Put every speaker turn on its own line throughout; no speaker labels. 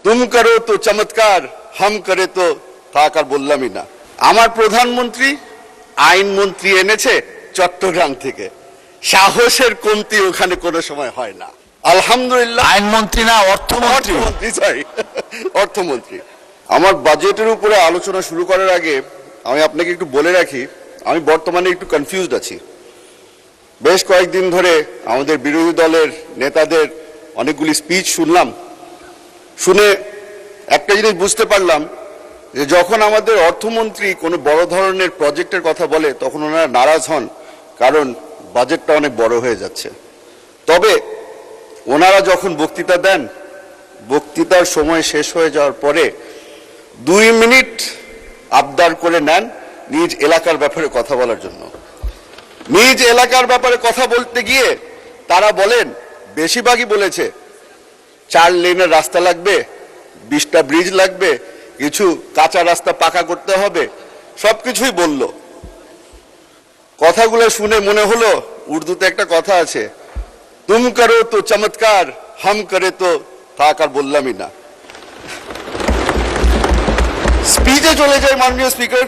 तुम करो तो चमत्कार हम करे तो থাক আর বললামই না। আমার প্রধানমন্ত্রী আইনমন্ত্রী এনেছে চট্টগ্রাম থেকে, সাহসের কমতি ওখানে কোনো সময় হয় না। আলহামদুলিল্লাহ।
আইনমন্ত্রী না অর্থমন্ত্রী?
সরি, অর্থমন্ত্রী। আমার বাজেটের উপরে আলোচনা শুরু করার আগে আমি আপনাকে একটু বলে রাখি, আমি বর্তমানে একটু কনফিউজড আছি। বেশ কয়েকদিন ধরে আমাদের বিরোধী দলের নেতাদের অনেকগুলি স্পিচ শুনলাম, শুনে একটা জিনিস বুঝতে পারলাম যে যখন আমাদের অর্থমন্ত্রী কোনো বড় ধরনের প্রজেক্টের কথা বলে তখন ওনারা নারাজ হন, কারণ বাজেটটা অনেক বড় হয়ে যাচ্ছে। তবে ওনারা যখন বক্তৃতা দেন, বক্তৃতার সময় শেষ হয়ে যাওয়ার পরে 2 মিনিট আবদার করে নেন নিজ এলাকার ব্যাপারে কথা বলার জন্য। নিজ এলাকার ব্যাপারে কথা বলতে গিয়ে তারা বলেন, বেশিরভাগই বলেছে 4 লেনের রাস্তা লাগবে, 20টা ব্রিজ লাগবে, কিছু কাঁচা রাস্তা পাকা করতে হবে, সবকিছুই বলল। কথাগুলো শুনে মনে হলো উর্দুতে একটা কথা আছে, তুম করো তো চমৎকার হাম করে তো থাক আর বললামই না। স্পিচে চলে যায় মাননীয় স্পিকার।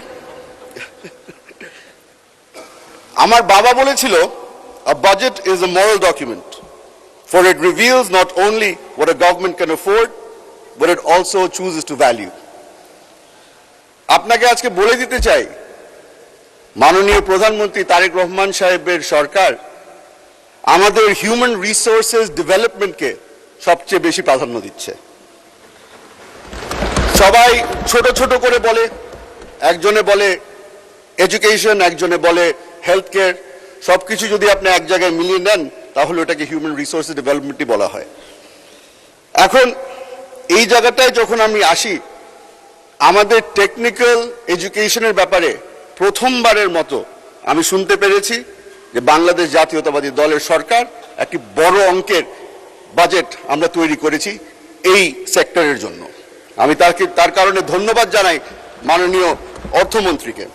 আমার বাবা বলেছিল, a budget is a moral document for it reveals not only what a government can afford but it also chooses to value. আপনাকে আজকে বলে দিতে চাই, মাননীয় প্রধানমন্ত্রী তারেক রহমান সাহেবের সরকার আমাদের হিউম্যান রিসোর্সেস ডেভেলপমেন্টকে সবচেয়ে বেশি প্রাধান্য দিচ্ছে। সবাই ছোট ছোট করে বলে, একজনে বলে এডুকেশন, একজনে বলে হেলথ কেয়ার, সবকিছু যদি আপনি এক জায়গায় মিলিয়ে নেন তাহলে ওটাকে হিউম্যান রিসোর্সেস ডেভেলপমেন্টই বলা হয়। এখন এই জায়গাটায় যখন আমি আসি, আমাদের টেকনিক্যাল এডুকেশনের ব্যাপারে প্রথমবারের মতো আমি শুনতে পেরেছি যে বাংলাদেশ জাতীয়তাবাদী দলের সরকার একটি বড় অঙ্কের বাজেট আমরা তৈরি করেছি এই সেক্টরের জন্য। আমি তার কারণে ধন্যবাদ জানাই মাননীয় অর্থমন্ত্রীকে।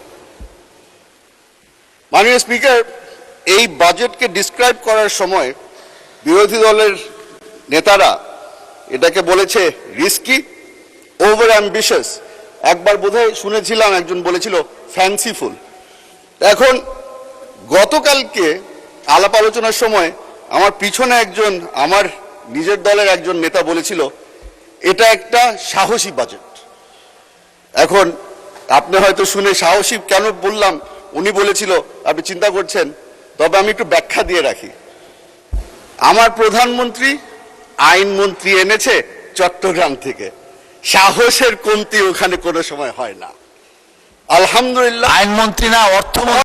মাননীয় স্পিকার, এই বাজেটকে ডিসক্রাইব করার সময় বিরোধী দলের নেতারা এটাকে বলেছে রিস্কি, ওভার অ্যাম্বিশাস, একবার বোধহয় শুনেছিলাম একজন বলেছিল ফ্যান্সিফুল। এখন গতকালকে আলাপ আলোচনার সময় আমার পিছনে একজন আমার নিজের দলের একজন নেতা বলেছিল এটা একটা সাহসী বাজেট। এখন আপনি হয়তো শুনে সাহসী কেন বললাম, উনি বলেছিল আপনি চিন্তা করছেন, তবে আমি একটু ব্যাখ্যা দিয়ে রাখি। আমার প্রধানমন্ত্রী আইনমন্ত্রী এনেছে চট্টগ্রাম থেকে, সাহসের কমতি ওখানে কোনো সময় হয় না। আলহামদুলিল্লাহ।
আইনমন্ত্রী না অর্থমন্ত্রী?